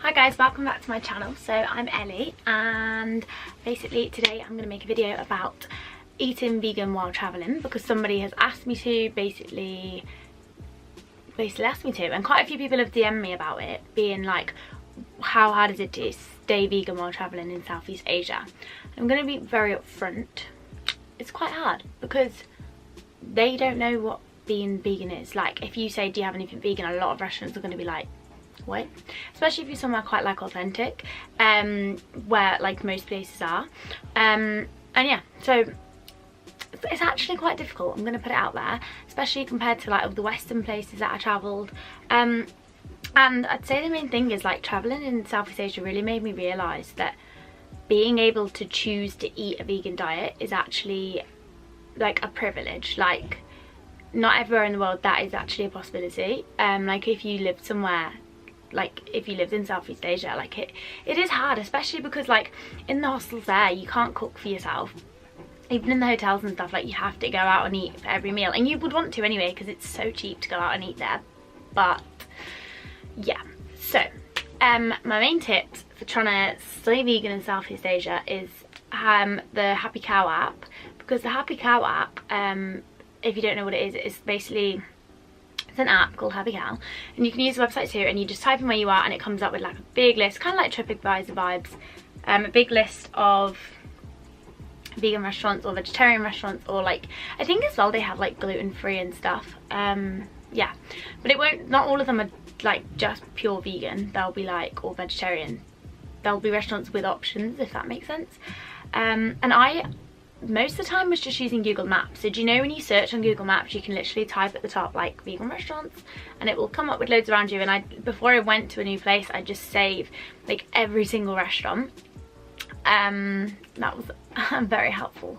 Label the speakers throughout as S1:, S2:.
S1: Hi guys, welcome back to my channel. So I'm Ellie and basically today I'm going to make a video about eating vegan while travelling because somebody has asked me to, basically asked me to, and quite a few people have DM'd me about it, being like, how hard is it to stay vegan while travelling in Southeast Asia? I'm going to be very upfront. It's quite hard because they don't know what being vegan is. Like, if you say, do you have anything vegan, a lot of restaurants are going to be like, what? Especially if you're somewhere quite like authentic, where like most places are, and yeah, so it's actually quite difficult. I'm going to put it out there, especially compared to like the Western places that I travelled. And I'd say the main thing is like travelling in Southeast Asia really made me realise that being able to choose to eat a vegan diet is actually like a privilege. Like, not everywhere in the world that is actually a possibility. Like if you lived somewhere, like if you lived in Southeast Asia, like it is hard, especially because like in the hostels there you can't cook for yourself. Even in the hotels and stuff, like you have to go out and eat for every meal, and you would want to anyway because it's so cheap to go out and eat there. But yeah, so my main tips for trying to stay vegan in Southeast Asia is the Happy Cow app, because the Happy Cow app, if you don't know what it is, it's basically, it's an app called Happy Cow, and you can use the website too, and you just type in where you are and it comes up with like a big list, kind of like TripAdvisor vibes, a big list of vegan restaurants or vegetarian restaurants, or like I think as well they have like gluten-free and stuff. Yeah, but it won't, not all of them are like just pure vegan. They'll be like, or vegetarian. There'll be restaurants with options, if that makes sense. And I most of the time was just using Google Maps. So do you know when you search on Google Maps, you can literally type at the top like vegan restaurants and it will come up with loads around you. And before I went to a new place, I just save like every single restaurant. That was very helpful.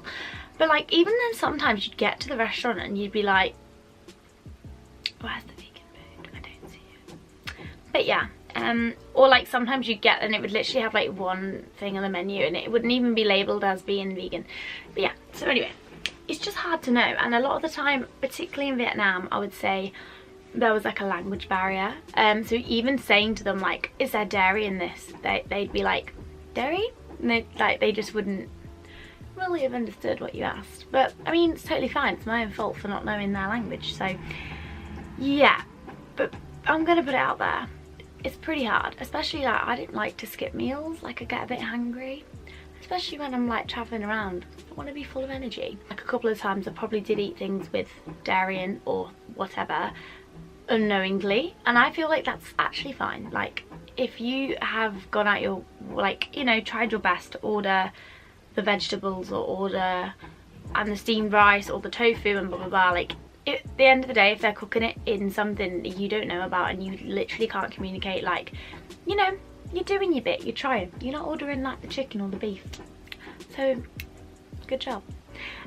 S1: But like even then, sometimes you'd get to the restaurant and you'd be like, where's the vegan food? I don't see it. But yeah, or like sometimes you'd get and it would literally have like one thing on the menu and it wouldn't even be labelled as being vegan. But yeah, so anyway, it's just hard to know. And a lot of the time, particularly in Vietnam, I would say there was like a language barrier. So even saying to them like, is there dairy in this? They'd be like, dairy? And they just wouldn't really have understood what you asked. But I mean, it's totally fine. It's my own fault for not knowing their language. So yeah, but I'm gonna put it out there. It's pretty hard, especially like I didn't like to skip meals. Like I get a bit hungry, especially when I'm like traveling around. I want to be full of energy. Like a couple of times I probably did eat things with dairy in or whatever unknowingly, and I feel like that's actually fine. Like if you have gone out your, like, you know, tried your best to order the vegetables or order and the steamed rice or the tofu and blah blah blah, like at the end of the day, if they're cooking it in something that you don't know about and you literally can't communicate, like, you know, you're doing your bit, you're trying, you're not ordering like the chicken or the beef, so good job.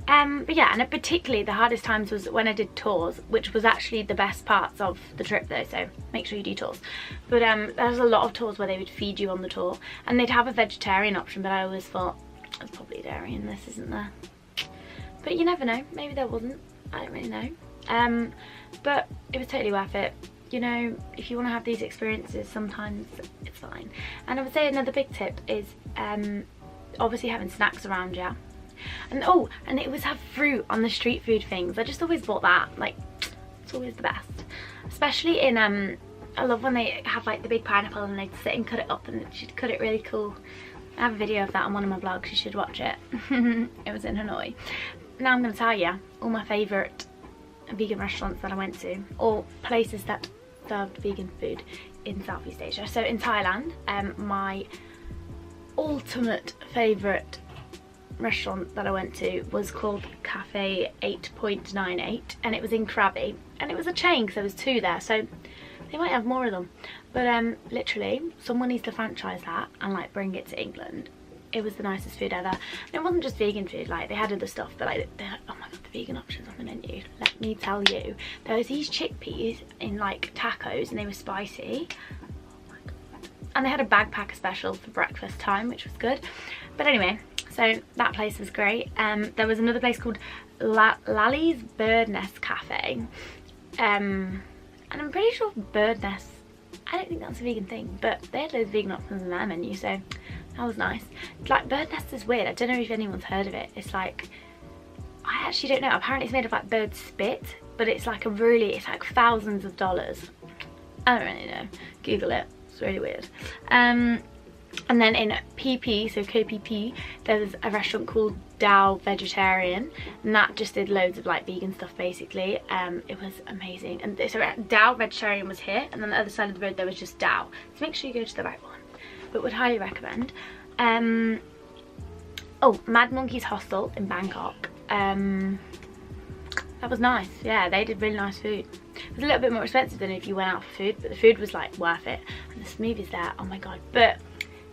S1: But yeah, and particularly the hardest times was when I did tours, which was actually the best parts of the trip though, so make sure you do tours. But there's a lot of tours where they would feed you on the tour and they'd have a vegetarian option, but I always thought there's probably dairy in this, isn't there? But you never know, maybe there wasn't, I don't really know. But it was totally worth it. You know, if you want to have these experiences, sometimes it's fine. And I would say another big tip is obviously having snacks around you. And oh, and it was have fruit on the street food things. I just always bought that. Like, it's always the best. Especially in I love when they have like the big pineapple and they sit and cut it up, and she'd cut it really cool. I have a video of that on one of my vlogs, you should watch it. It was in Hanoi. Now I'm going to tell you all my favourite vegan restaurants that I went to, or places that served vegan food in Southeast Asia. So in Thailand, my ultimate favourite restaurant that I went to was called Cafe 8.98, and it was in Krabi, and it was a chain because there was two there, so they might have more of them. But literally someone needs to franchise that and like bring it to England. It was the nicest food ever. And it wasn't just vegan food, like they had other stuff, but like, oh my god, the vegan options on the menu, let me tell you. There was these chickpeas in like tacos and they were spicy. Oh my god. And they had a backpacker special for breakfast time, which was good. But anyway, so that place was great. There was another place called Lally's Bird Nest Cafe. And I'm pretty sure bird nests I don't think that's a vegan thing, but they had loads of vegan options on their menu, so that was nice. Like, bird nest is weird. I don't know if anyone's heard of it. It's like, I actually don't know. Apparently it's made of like bird spit, but it's like it's like thousands of dollars. I don't really know. Google it. It's really weird. And then in PP, so KPP, there's a restaurant called Dao Vegetarian, and that just did loads of like vegan stuff basically. It was amazing. And so Dao Vegetarian was here, and then the other side of the road there was just Dao. So make sure you go to the right one, but would highly recommend. Oh, Mad Monkey's Hostel in Bangkok. That was nice. Yeah, they did really nice food. It was a little bit more expensive than if you went out for food, but the food was like worth it. And the smoothies there, oh my god. But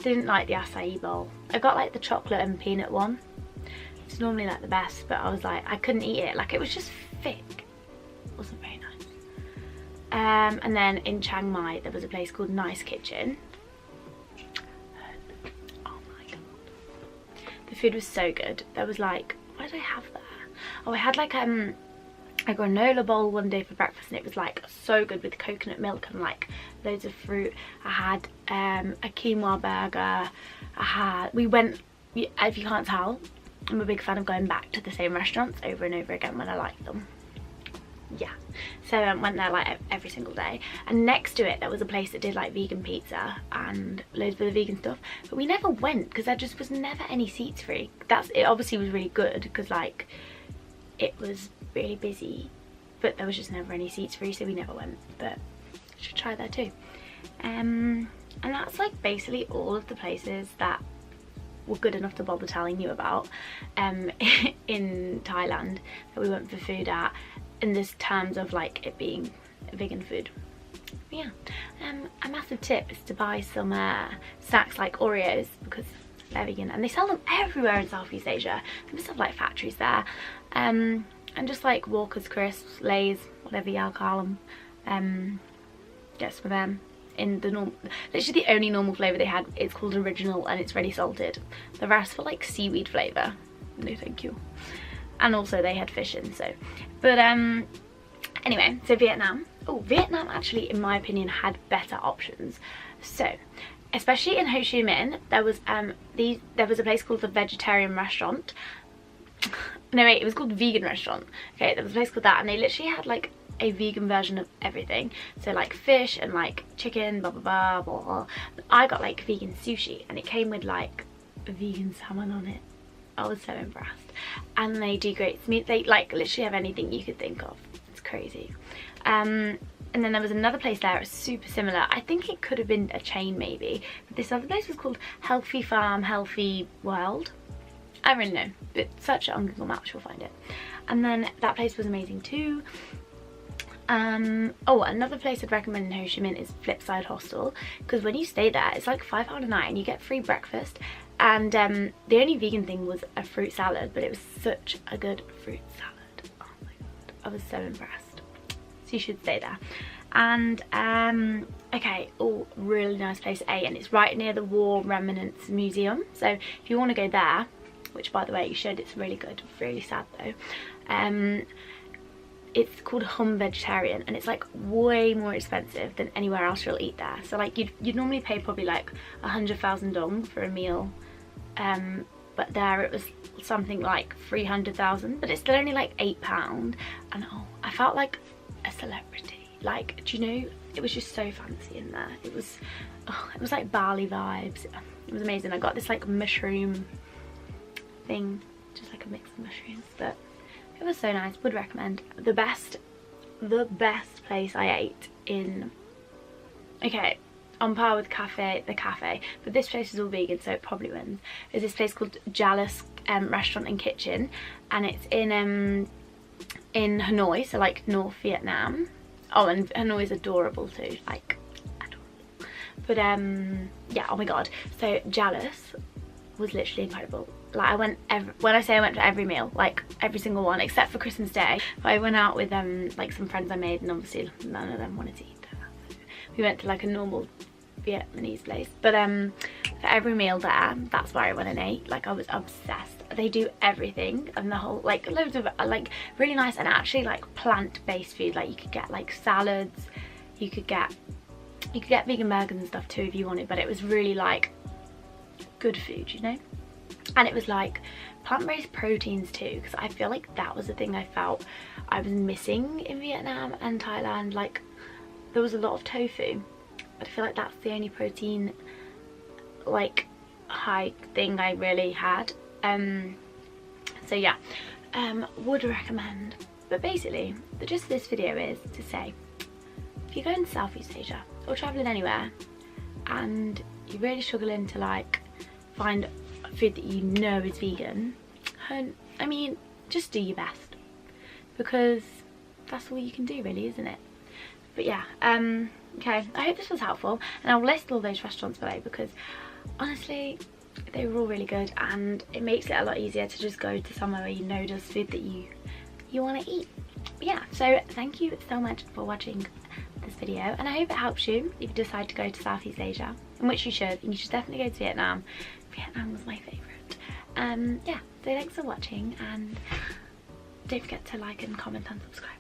S1: didn't like the acai bowl. I got like the chocolate and peanut one. It's normally like the best, but I was like, I couldn't eat it. Like, it was just thick. It wasn't very nice. And then in Chiang Mai there was a place called Nice Kitchen. Oh my god, the food was so good. There was like, what did I have there? Oh, I had like a granola bowl one day for breakfast, and it was like so good with coconut milk and like loads of fruit. I had a quinoa burger. If you can't tell, I'm a big fan of going back to the same restaurants over and over again when I like them. Yeah, so I went there like every single day. And next to it there was a place that did like vegan pizza and loads of other vegan stuff, but we never went because there just was never any seats free. It obviously was really good because like it was really busy, but there was just never any seats free, so we never went. But I should try there too. And that's like basically all of the places that were good enough to bother telling you about in Thailand that we went for food at, in this terms of like it being a vegan food. But yeah, a massive tip is to buy some snacks like Oreos because they're vegan, and they sell them everywhere in Southeast Asia. They must have like factories there. And just like Walker's crisps, Lay's, whatever y'all call them. Get some of them in the normal, literally the only normal flavour they had. It's called original and it's ready salted. The rest were like seaweed flavour. No thank you. And also they had fish in, so. But anyway, so Vietnam. Oh, Vietnam actually, in my opinion, had better options. So, especially in Ho Chi Minh, there was a place called the Vegetarian Restaurant. No wait, it was called Vegan Restaurant. Okay, there was a place called that, and they literally had like a vegan version of everything. So like fish and like chicken, blah blah blah blah blah. But I got like vegan sushi, and it came with like vegan salmon on it. I was so impressed. And they do great meat. They like literally have anything you could think of. It's crazy. And then there was another place there, it was super similar. I think it could have been a chain maybe, but this other place was called Healthy Farm, Healthy World. I don't really know, but search it on Google Maps, you'll find it. And then that place was amazing too. Oh, another place I'd recommend in Ho Chi Minh is Flipside Hostel, because when you stay there, it's like £5 a night and you get free breakfast. And the only vegan thing was a fruit salad, but it was such a good fruit salad. Oh my god, I was so impressed. So you should stay there. And okay, oh, really nice place and it's right near the War Remnants Museum. So if you want to go there, which by the way you should, it's really good, really sad though. It's called Hum Vegetarian, and it's like way more expensive than anywhere else you'll eat there. So like you'd normally pay probably like 100,000 dong for a meal, but there it was something like 300,000, but it's still only like £8. And oh, I felt like a celebrity. Like, do you know, it was just so fancy in there. It was like Bali vibes. It was amazing. I got this like mushroom thing, just like a mix of mushrooms, but it was so nice. Would recommend. The best place I ate in, okay, on par with the cafe, but this place is all vegan, so it probably wins, is this place called Jalis Restaurant and Kitchen, and it's in Hanoi, so like North Vietnam. Oh, and Hanoi is adorable too, like adorable. But yeah, oh my god, so Jalis was literally incredible. Like I went when I say I went to every meal, like every single one except for Christmas Day. But I went out with like some friends I made, and obviously none of them wanted to eat there. So we went to like a normal Vietnamese place, but for every meal there, that's where I went and ate. Like I was obsessed. They do everything, and the whole, like loads of like really nice and actually like plant-based food. Like you could get like salads, you could get You could get vegan burgers and stuff too if you wanted, but it was really like good food, you know? And it was like plant-based proteins too, because I feel like that was the thing I felt I was missing in Vietnam and Thailand. Like there was a lot of tofu, but I feel like that's the only protein like high thing I really had. So yeah, would recommend. But basically the gist of this video is to say, if you're going to Southeast Asia or traveling anywhere and you're really struggling to like find food that you know is vegan, I mean, just do your best, because that's all you can do really, isn't it? But yeah, okay, I hope this was helpful, and I'll list all those restaurants below because honestly they were all really good, and it makes it a lot easier to just go to somewhere where you know does food that you want to eat. But yeah, so thank you so much for watching this video, and I hope it helps you if you decide to go to Southeast Asia, in which you should, and you should definitely go to Vietnam. Vietnam was my favourite. Yeah, so thanks for watching, and don't forget to like and comment and subscribe.